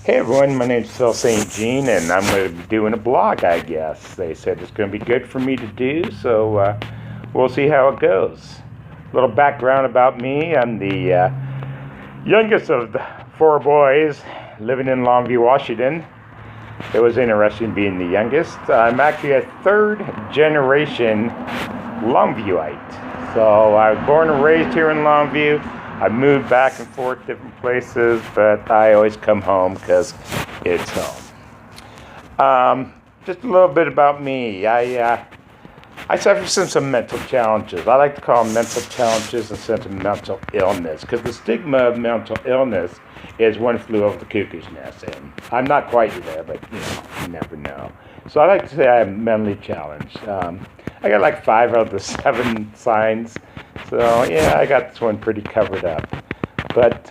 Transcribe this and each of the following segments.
Hey everyone, my name's Phil St.Jean, and I'm going to be doing a blog, I guess. They said it's going to be good for me to do, so we'll see how it goes. A little background about me: I'm the youngest of the four boys living in Longview, Washington. It was interesting being the youngest. I'm actually a third generation Longviewite. So I was born and raised here in Longview. I moved back and forth different places, but I always come home because it's home. Just a little bit about me. I suffer from some mental challenges. I like to call them mental challenges instead of mental illness, because the stigma of mental illness is one flew over the cuckoo's nest, and I'm not quite there, but you never know. So I like to say I'm mentally challenged. I got like 5 out of the 7 signs, so yeah, I got this one pretty covered up. But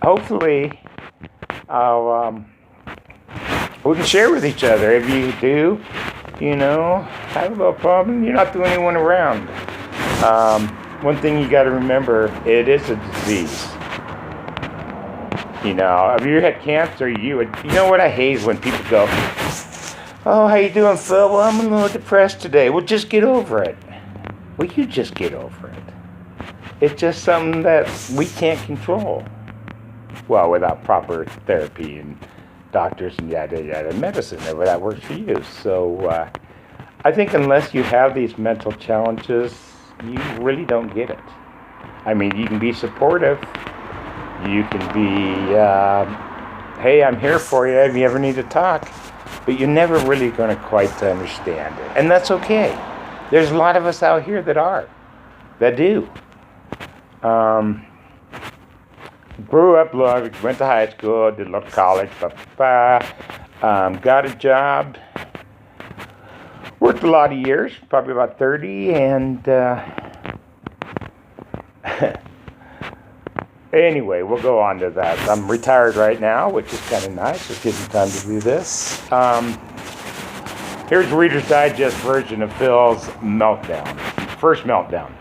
hopefully, we can share with each other. If you do, have a little problem, you're not the only one around. One thing you got to remember, it is a disease. If you had cancer, you know what I hate is when people go, "Oh, how you doing, Phil? Well, I'm a little depressed today." Well, just get over it. Well, you just get over it. It's just something that we can't control. Well, without proper therapy and doctors and yada yada medicine, whatever that works for you. So I think unless you have these mental challenges, you really don't get it. I mean, you can be supportive. You can be, hey, I'm here for you if you ever need to talk. But you're never really going to quite understand it. And that's okay. There's a lot of us out here that do. Grew up, went to high school, did a little college, got a job, worked a lot of years, probably about 30, and anyway, we'll go on to that. I'm retired right now, which is kind of nice. It gives me time to do this. Here's Reader's Digest version of Phil's meltdown. First meltdown.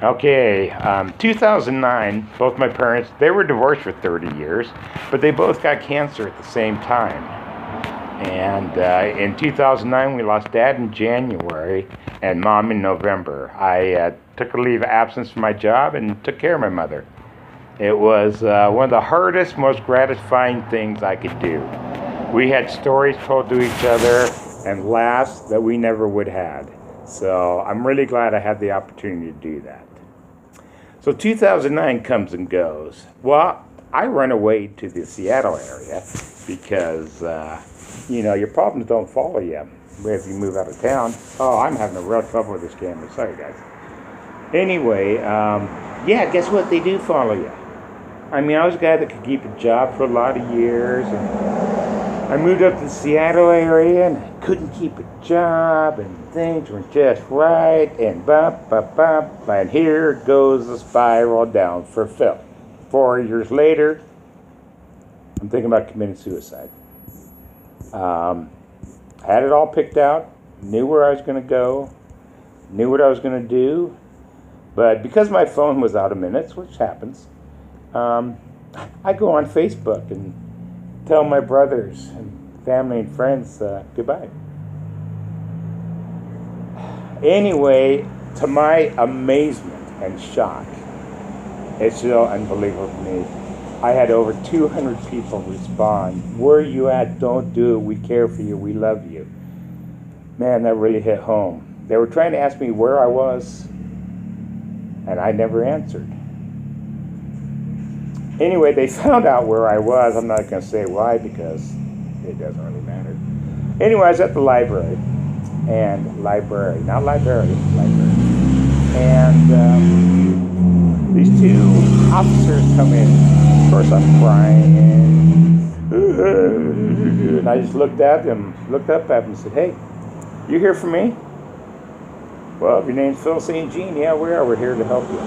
Okay, 2009, both my parents, they were divorced for 30 years, but they both got cancer at the same time. And in 2009, we lost Dad in January and Mom in November. I took a leave of absence from my job and took care of my mother. It was one of the hardest, most gratifying things I could do. We had stories told to each other and laughs that we never would have had. So I'm really glad I had the opportunity to do that. So 2009 comes and goes. Well, I run away to the Seattle area because, your problems don't follow you if you move out of town. Oh, I'm having a real trouble with this camera. Sorry, guys. Anyway, guess what? They do follow you. I mean, I was a guy that could keep a job for a lot of years, and I moved up to the Seattle area and I couldn't keep a job, and things were just right, and and here goes the spiral down for Phil. 4 years later, I'm thinking about committing suicide. Had it all picked out, knew where I was going to go, knew what I was going to do, but because my phone was out of minutes, which happens, I go on Facebook and tell my brothers and family and friends goodbye. Anyway, to my amazement and shock, it's still unbelievable to me, I had over 200 people respond. "Where are you at? Don't do it. We care for you. We love you." Man, that really hit home. They were trying to ask me where I was, and I never answered. Anyway, they found out where I was. I'm not going to say why because it doesn't really matter. Anyway, I was at the library. And these 2 officers come in. Of course, I'm crying. And I just looked up at them and said, "Hey, you here for me?" "Well, if your name's Phil St.Jean, yeah, we are. We're here to help you."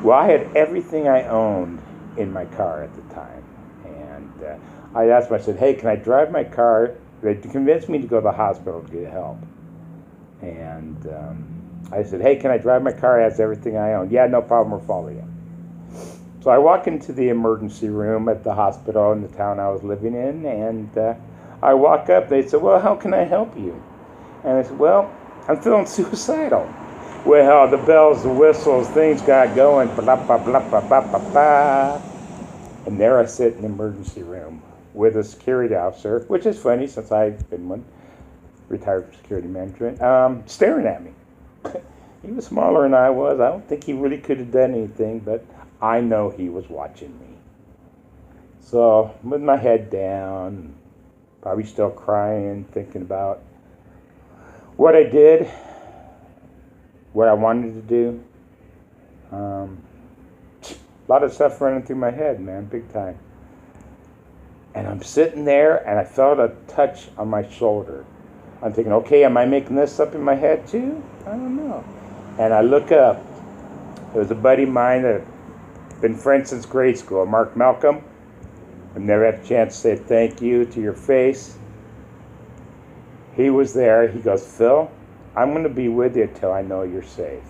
Well, I had everything I owned in my car at the time. And I asked them, I said, "Hey, can I drive my car?" They convinced me to go to the hospital to get help. And I said, "Hey, can I drive my car? It has everything I own." "Yeah, no problem. We'll follow you." So I walk into the emergency room at the hospital in the town I was living in, and I walk up. They said, well, how can I help you? And I said, well, I'm feeling suicidal. Well, the bells, the whistles, things got going. Blah, blah, blah, blah, blah, blah, blah. And there I sit in the emergency room with a security officer, which is funny since I've been one, retired from security management, staring at me. He was smaller than I was. I don't think he really could have done anything, but I know he was watching me. So, with my head down, probably still crying, thinking about what I did, what I wanted to do. A lot of stuff running through my head, man, big time. And I'm sitting there, and I felt a touch on my shoulder. I'm thinking, okay, am I making this up in my head too? I don't know. And I look up. It was a buddy of mine that had been friends since grade school, Mark Malcolm. I've never had a chance to say thank you to your face. He was there. He goes, Phil, I'm going to be with you till I know you're safe.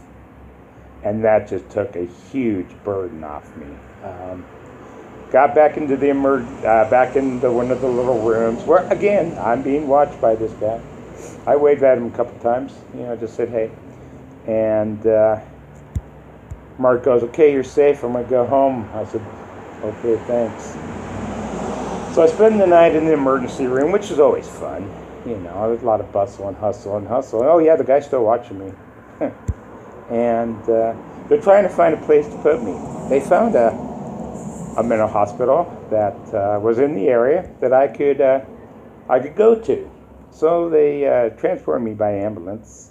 And that just took a huge burden off me. Got back into the back into one of the little rooms where, again, I'm being watched by this guy. I waved at him a couple times, just said hey. And Mark goes, okay, you're safe. I'm going to go home. I said, okay, thanks. So I spend the night in the emergency room, which is always fun. There's a lot of bustle and hustle and hustle. Oh, yeah, the guy's still watching me. And they're trying to find a place to put me. They found a mental hospital that was in the area that I could go to. So they transported me by ambulance.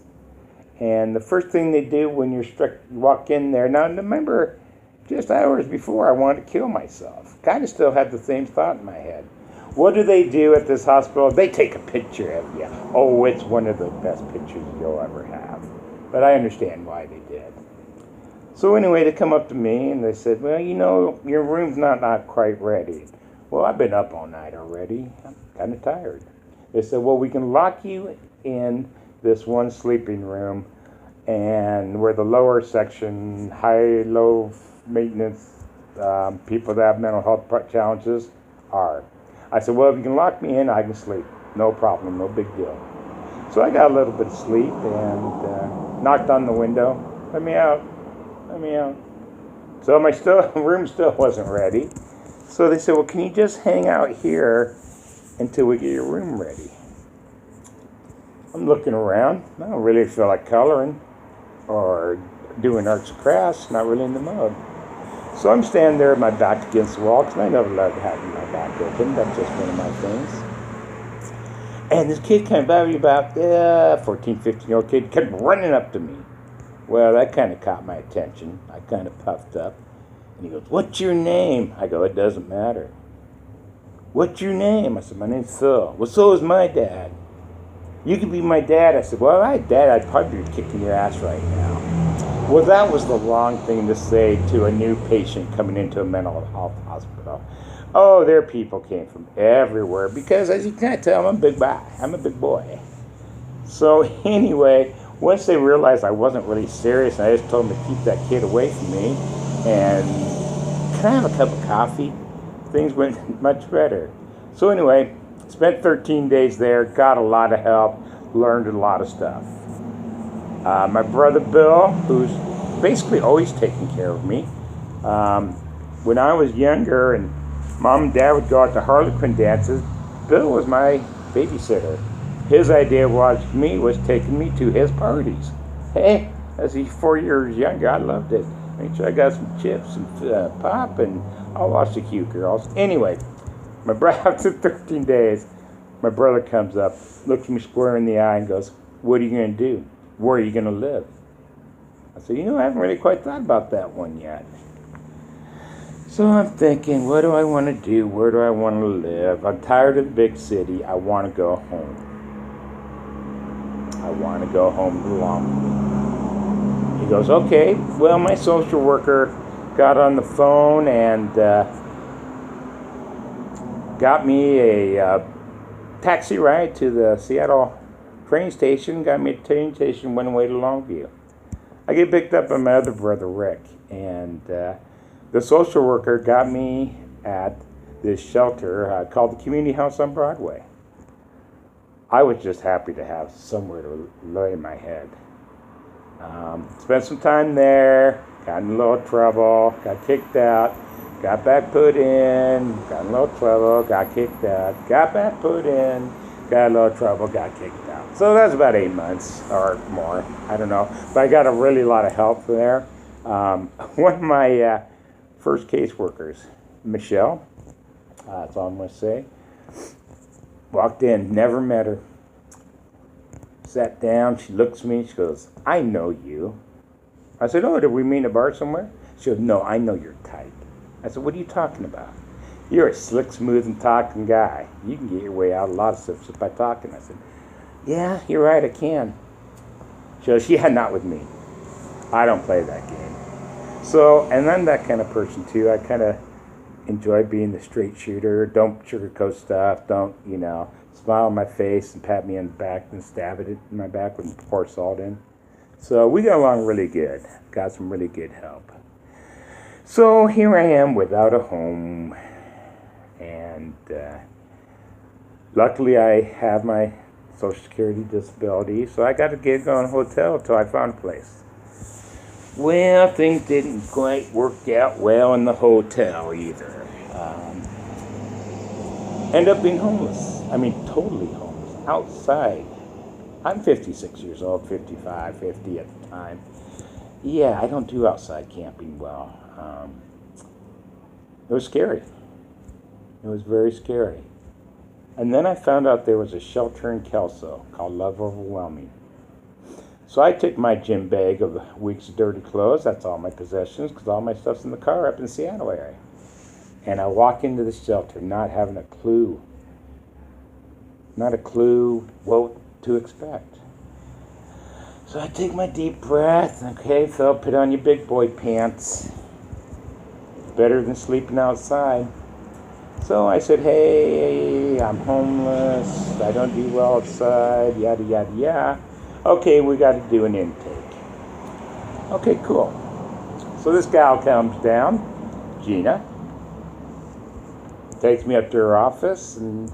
And the first thing they do when you walk in there, now remember, just hours before I wanted to kill myself. Kind of still had the same thought in my head. What do they do at this hospital? They take a picture of you. Oh, it's one of the best pictures you'll ever have. But I understand why they did. So anyway, they come up to me and they said, well, your room's not quite ready. Well, I've been up all night already. I'm kind of tired. They said, well, we can lock you in this one sleeping room, and where the lower section, low maintenance people that have mental health challenges are. I said, well, if you can lock me in, I can sleep. No problem, no big deal. So I got a little bit of sleep and knocked on the window. Let me out. Let me out. So my room still wasn't ready. So they said, well, can you just hang out here until we get your room ready? I'm looking around. I don't really feel like coloring or doing arts and crafts. Not really in the mood. So I'm standing there with my back against the wall because I never love having my back open. That's just one of my things. And this kid came by me about 14, 15-year-old kid kept running up to me. Well, that kind of caught my attention. I kind of puffed up. And he goes, what's your name? I go, it doesn't matter. What's your name? I said, my name's Phil. Well, so is my dad. You could be my dad. I said, well, if I had dad, I'd probably be kicking your ass right now. Well, that was the wrong thing to say to a new patient coming into a mental health hospital. Oh, their people came from everywhere because, as you can tell, I'm a big guy. I'm a big boy. So anyway, once they realized I wasn't really serious, I just told them to keep that kid away from me. And can I have a cup of coffee? Things went much better. So anyway, spent 13 days there, got a lot of help, learned a lot of stuff. My brother Bill, who's basically always taking care of me. When I was younger and Mom and Dad would go out to Harlequin dances, Bill was my babysitter. His idea was taking me to his parties. Hey, as he's 4 years younger, I loved it. Make sure I got some chips and pop, and I'll watch the cute girls. Anyway, after 13 days, my brother comes up, looks me square in the eye, and goes, what are you going to do? Where are you going to live? I said, I haven't really quite thought about that one yet. So I'm thinking, what do I want to do? Where do I want to live? I'm tired of the big city. I want to go home. I want to go home to Longview. He goes, okay. Well, my social worker got on the phone and got me a taxi ride to the Seattle train station, got me to the train station, went away to Longview. I get picked up by my other brother, Rick, and The social worker got me at this shelter called the Community House on Broadway. I was just happy to have somewhere to lay my head. Spent some time there, got in a little trouble, got kicked out, got back put in, got in a little trouble, got kicked out, got back put in, got in a little trouble, got kicked out. So that was about 8 months or more, I don't know. But I got a really lot of help there. One of my first caseworkers, Michelle, that's all I'm going to say, walked in, never met her. Sat down, she looks at me, she goes, I know you. I said, oh, did we meet in a bar somewhere? She goes, no, I know your type. I said, what are you talking about? You're a slick, smooth, and talking guy. You can get your way out of a lot of stuff just by talking. I said, yeah, you're right, I can. She goes, yeah, not with me. I don't play that game. So, and I'm that kind of person too. I kind of enjoy being the straight shooter. Don't sugarcoat stuff. Don't, smile on my face and pat me on the back and stab it in my back and pour salt in. So we got along really good. Got some really good help. So here I am without a home. And luckily I have my Social Security disability. So I got a gig on a hotel until I found a place. Well, things didn't quite work out well in the hotel either. Ended up being homeless. I mean, totally homeless. Outside. I'm 56 years old, 55, 50 at the time. Yeah, I don't do outside camping well. It was scary. It was very scary. And then I found out there was a shelter in Kelso called Love Overwhelming. So I took my gym bag of a week's dirty clothes, that's all my possessions, because all my stuff's in the car up in the Seattle area. And I walk into the shelter not having a clue. Not a clue what to expect. So I take my deep breath. Okay, Phil, put on your big boy pants. Better than sleeping outside. So I said, hey, I'm homeless. I don't do well outside. Yada, yada, yada. Okay, we got to do an intake. Okay, cool. So this gal comes down, Gina, takes me up to her office and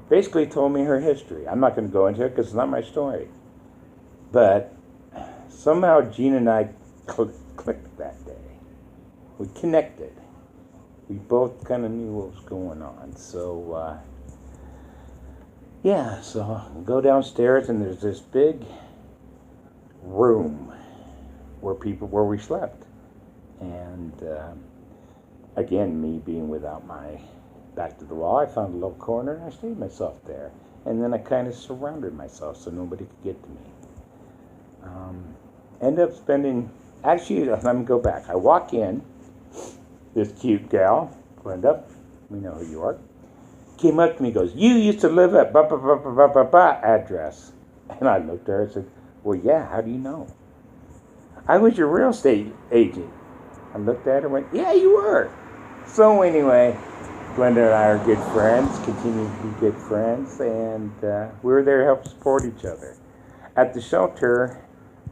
basically told me her history. I'm not going to go into it because it's not my story. But somehow Gina and I clicked that day. We connected. We both kind of knew what was going on. So, so I go downstairs and there's this big room where we slept. And again, me being without my back to the wall, I found a little corner and I stayed myself there. And then I kind of surrounded myself so nobody could get to me. Ended up spending, actually, let me go back. I walk in, this cute gal, Glenda, we know who you are, came up to me and goes, you used to live at address. And I looked at her and said, well, yeah, how do you know? I was your real estate agent. I looked at her and went, yeah, you were. So anyway, Glenda and I are good friends, continue to be good friends, and we were there to help support each other. At the shelter,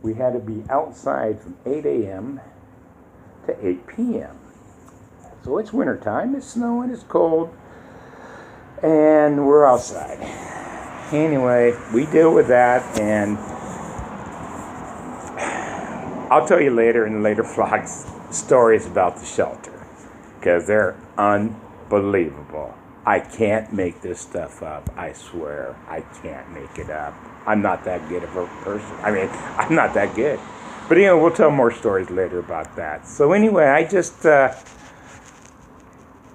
we had to be outside from 8 a.m. to 8 p.m. So it's wintertime, it's snowing, it's cold, and we're outside. Anyway, we deal with that, and I'll tell you later in the later vlogs stories about the shelter, because they're unbelievable. I can't make this stuff up. I swear, I can't make it up. I'm not that good of a person. I mean, I'm not that good. But we'll tell more stories later about that. So anyway, I just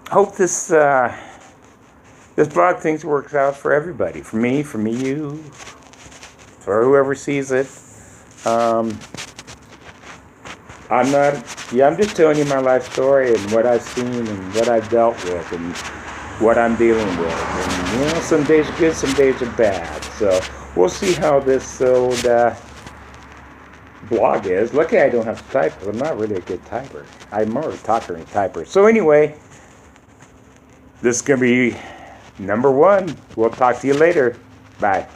hope this blog thing works out for everybody. For me, you, for whoever sees it. I'm just telling you my life story and what I've seen and what I've dealt with and what I'm dealing with. And, some days are good, some days are bad. So we'll see how this old blog is. Lucky I don't have to type because I'm not really a good typer. I'm more of a talker than a typer. So anyway, this is going to be number 1. We'll talk to you later. Bye.